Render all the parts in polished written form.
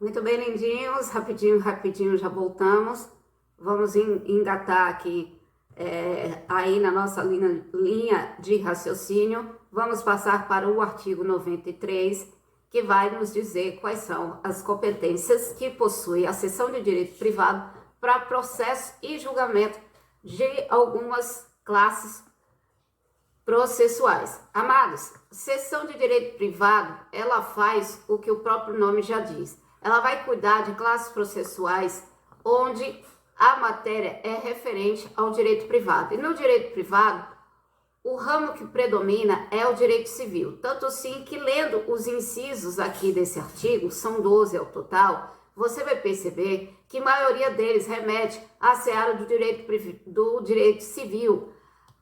Muito bem, lindinhos. Rapidinho já voltamos. Vamos engatar aqui aí na nossa linha de raciocínio. Vamos passar para o artigo 93, que vai nos dizer quais são as competências que possui a seção de direito privado para processo e julgamento de algumas classes processuais. Amados, seção de direito privado, ela faz o que o próprio nome já diz. Ela vai cuidar de classes processuais onde a matéria é referente ao direito privado. E no direito privado, o ramo que predomina é o direito civil. Tanto assim que, lendo os incisos aqui desse artigo, são 12 ao total, você vai perceber que a maioria deles remete à seara do direito civil,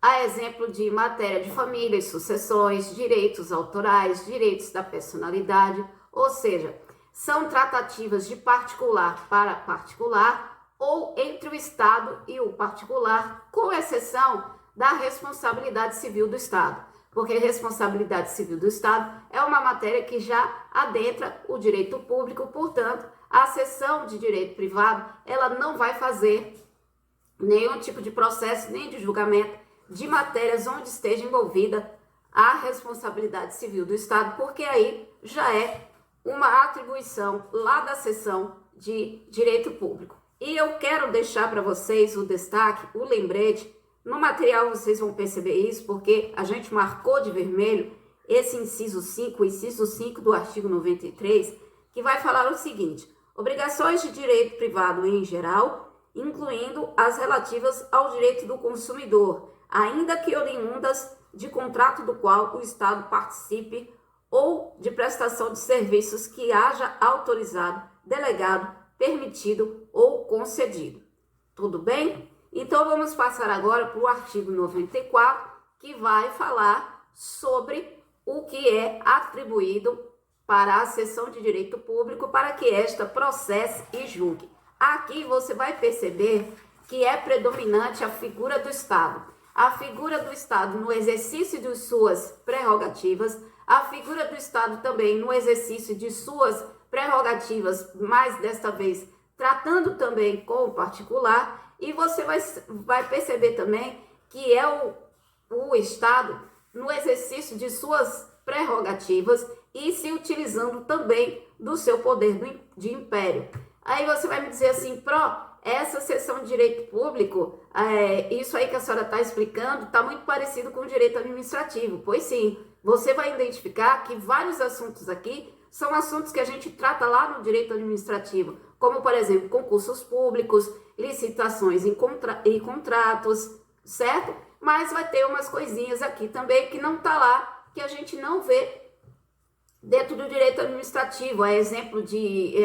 a exemplo de matéria de família e sucessões, direitos autorais, direitos da personalidade, ou seja, são tratativas de particular para particular ou entre o Estado e o particular, com exceção da responsabilidade civil do Estado, porque a responsabilidade civil do Estado é uma matéria que já adentra o direito público, portanto, a seção de direito privado, ela não vai fazer nenhum tipo de processo, nem de julgamento de matérias onde esteja envolvida a responsabilidade civil do Estado, porque aí já é uma atribuição lá da seção de direito público. E eu quero deixar para vocês o destaque, o lembrete. No material vocês vão perceber isso, porque a gente marcou de vermelho esse inciso 5, o inciso 5 do artigo 93, que vai falar o seguinte: obrigações de direito privado em geral, incluindo as relativas ao direito do consumidor, ainda que oriundas de contrato do qual o Estado participe ou de prestação de serviços que haja autorizado, delegado, permitido ou concedido. Tudo bem? Então vamos passar agora para o artigo 94, que vai falar sobre o que é atribuído para a seção de direito público para que esta processe e julgue. Aqui você vai perceber que é predominante a figura do Estado. A figura do Estado no exercício de suas prerrogativas, a figura do Estado também no exercício de suas prerrogativas, mas desta vez tratando também com o particular, e você vai perceber também que é o Estado no exercício de suas prerrogativas e se utilizando também do seu poder de império. Aí você vai me dizer assim, essa seção de direito público, isso aí que a senhora está explicando, está muito parecido com o direito administrativo. Pois sim, você vai identificar que vários assuntos aqui são assuntos que a gente trata lá no direito administrativo, como, por exemplo, concursos públicos, licitações e contratos, certo? Mas vai ter umas coisinhas aqui também que não está lá, que a gente não vê dentro do direito administrativo. É exemplo de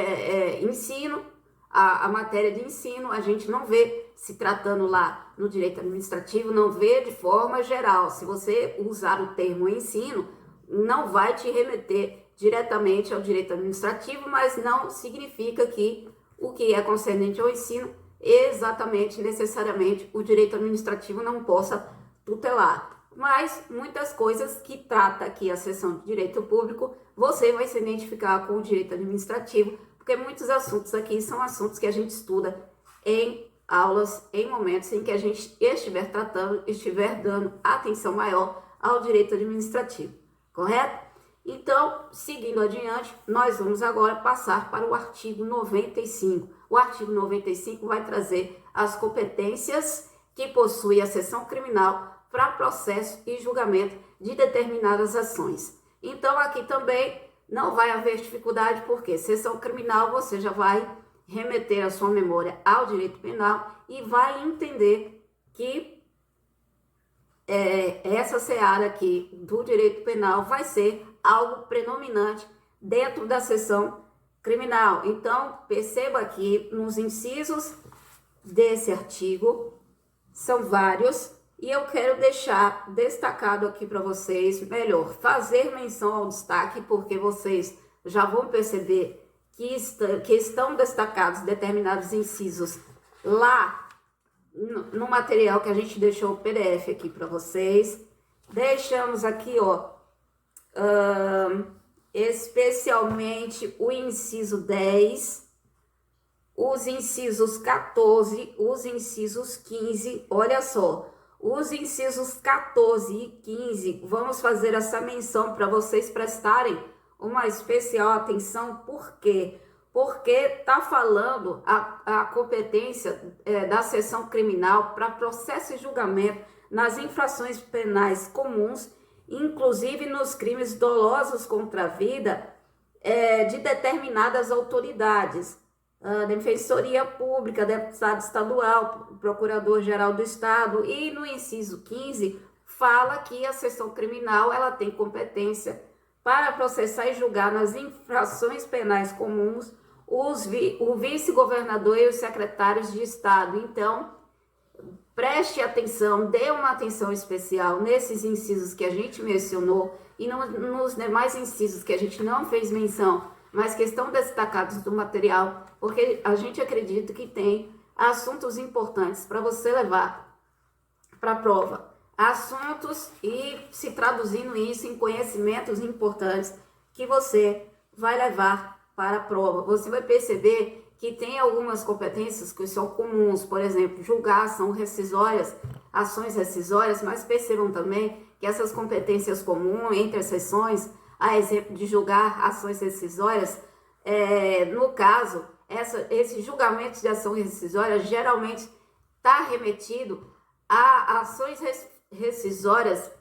ensino, a matéria de ensino, a gente não vê se tratando lá no direito administrativo, não vê de forma geral. Se você usar o termo ensino, não vai te remeter diretamente ao direito administrativo, mas não significa que o que é concernente ao ensino, exatamente, necessariamente, o direito administrativo não possa tutelar. Mas muitas coisas que trata aqui a seção de direito público, você vai se identificar com o direito administrativo, porque muitos assuntos aqui são assuntos que a gente estuda em aulas, em momentos em que a gente estiver tratando, estiver dando atenção maior ao direito administrativo, correto? Então, seguindo adiante, nós vamos agora passar para o artigo 95. O artigo 95 vai trazer as competências que possui a seção criminal para processo e julgamento de determinadas ações. Então, aqui também não vai haver dificuldade, porque seção criminal você já vai remeter a sua memória ao direito penal e vai entender que essa seara aqui do direito penal vai ser algo predominante dentro da seção criminal. Então, perceba aqui nos incisos desse artigo, são vários, e eu quero deixar destacado aqui para vocês, melhor, fazer menção ao destaque, porque vocês já vão perceber que estão destacados determinados incisos lá no material que a gente deixou o PDF aqui para vocês. Deixamos aqui, especialmente o inciso 10, os incisos 14, os incisos 15, olha só, os incisos 14 e 15, vamos fazer essa menção para vocês prestarem uma especial atenção, por quê? Porque está falando a competência da seção criminal para processo e julgamento nas infrações penais comuns, inclusive nos crimes dolosos contra a vida de determinadas autoridades, Defensoria Pública, Deputado Estadual, Procurador-Geral do Estado, e no inciso 15 fala que a seção criminal ela tem competência para processar e julgar nas infrações penais comuns o vice-governador e os secretários de Estado. Então, preste atenção, dê uma atenção especial nesses incisos que a gente mencionou e nos demais incisos que a gente não fez menção, mas que estão destacados do material, porque a gente acredita que tem assuntos importantes para você levar para a prova. Assuntos e se traduzindo isso em conhecimentos importantes que você vai levar para a prova. Você vai perceber que tem algumas competências que são comuns, por exemplo, julgar ações rescisórias, mas percebam também que essas competências comuns entre as seções, a exemplo de julgar ações rescisórias, no caso, esses julgamentos de ação rescisória geralmente está remetido a ações rescisórias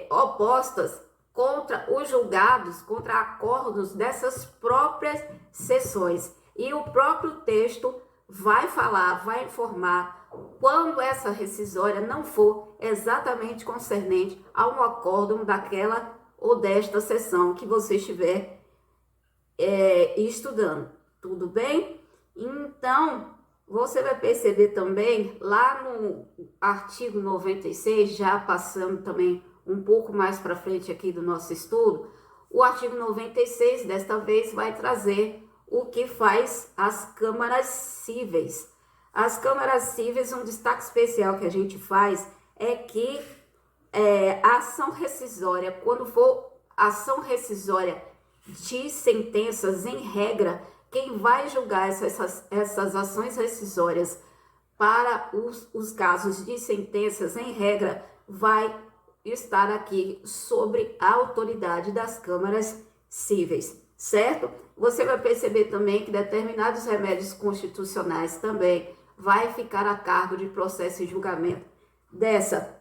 opostas contra os julgados, contra acordos dessas próprias sessões. E o próprio texto vai falar, vai informar quando essa rescisória não for exatamente concernente a um acórdão daquela ou desta sessão que você estiver estudando. Tudo bem? Então, você vai perceber também, lá no artigo 96, já passando também um pouco mais para frente aqui do nosso estudo, o artigo 96, desta vez, vai trazer o que faz as câmaras cíveis. As câmaras cíveis, um destaque especial que a gente faz é que a ação rescisória, quando for ação rescisória de sentenças, em regra, quem vai julgar essas ações rescisórias para os casos de sentenças, em regra, vai estar aqui sobre a autoridade das câmaras cíveis, certo? Você vai perceber também que determinados remédios constitucionais também vai ficar a cargo de processo e julgamento dessa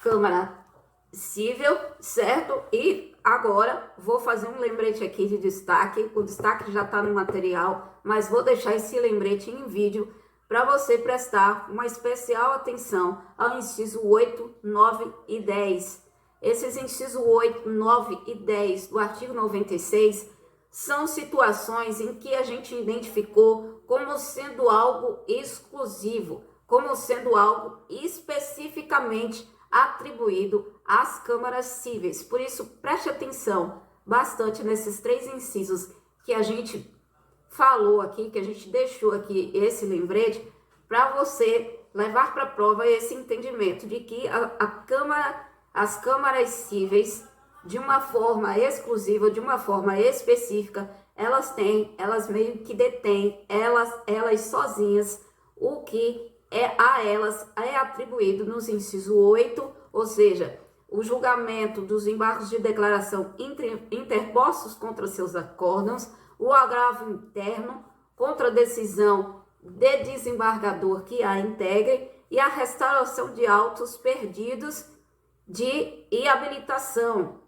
Câmara Cível, certo? E agora vou fazer um lembrete aqui de destaque. O destaque já está no material, mas vou deixar esse lembrete em vídeo para você prestar uma especial atenção ao inciso 8, 9 e 10. Esses incisos 8, 9 e 10 do artigo 96 são situações em que a gente identificou como sendo algo exclusivo, como sendo algo especificamente atribuído às câmaras cíveis. Por isso, preste atenção bastante nesses três incisos que a gente falou aqui, que a gente deixou aqui esse lembrete, para você levar para a prova esse entendimento de que as câmaras cíveis, de uma forma exclusiva, de uma forma específica, elas meio que detêm, elas sozinhas, o que a elas é atribuído nos incisos 8, ou seja, o julgamento dos embargos de declaração interpostos contra seus acórdãos, o agravo interno contra a decisão de desembargador que a integre e a restauração de autos perdidos de inabilitação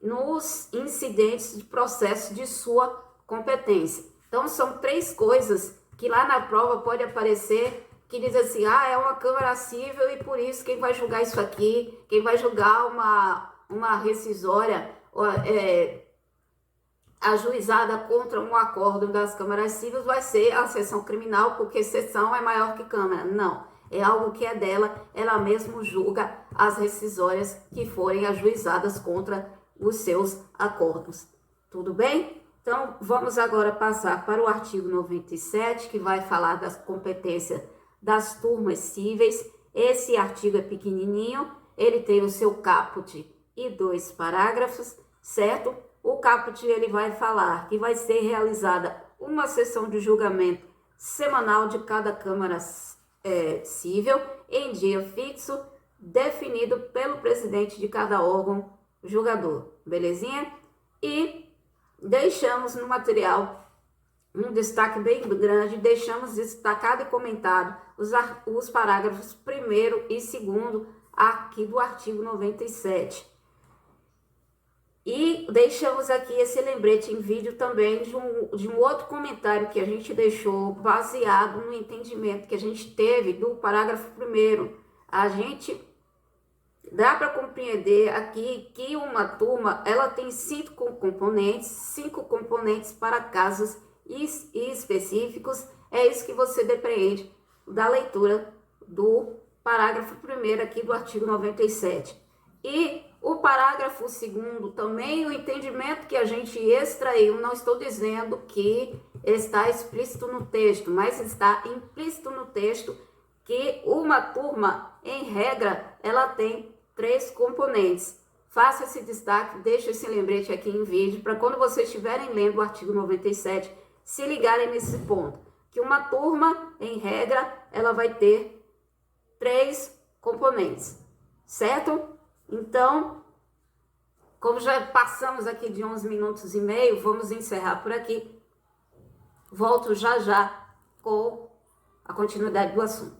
nos incidentes de processo de sua competência. Então, são três coisas que lá na prova pode aparecer que diz assim, é uma Câmara Cível e por isso quem vai julgar isso aqui, quem vai julgar uma rescisória ajuizada contra um acórdão das câmaras cíveis vai ser a seção criminal, porque seção é maior que câmara. Não, é algo que é dela, ela mesma julga as rescisórias que forem ajuizadas contra os seus acórdãos. Tudo bem? Então, vamos agora passar para o artigo 97, que vai falar das competências das turmas cíveis. Esse artigo é pequenininho, ele tem o seu caput e 2 parágrafos, certo? O caput ele vai falar que vai ser realizada uma sessão de julgamento semanal de cada Câmara Cível em dia fixo, definido pelo presidente de cada órgão julgador, belezinha? E deixamos no material um destaque bem grande, deixamos destacado e comentado os parágrafos 1º e 2º aqui do artigo 97. E deixamos aqui esse lembrete em vídeo também de um outro comentário que a gente deixou baseado no entendimento que a gente teve do parágrafo 1º. A gente dá para compreender aqui que uma turma ela tem 5 componentes para casos específicos. É isso que você depreende da leitura do parágrafo 1º aqui do artigo 97. E o parágrafo 2º também, o entendimento que a gente extraiu, não estou dizendo que está explícito no texto, mas está implícito no texto que uma turma, em regra, ela tem 3 componentes. Faça esse destaque, deixe esse lembrete aqui em vídeo, para quando vocês estiverem lendo o artigo 97, se ligarem nesse ponto. Que uma turma, em regra, ela vai ter 3 componentes, certo? Então, como já passamos aqui de 11 minutos e meio, vamos encerrar por aqui. Volto já com a continuidade do assunto.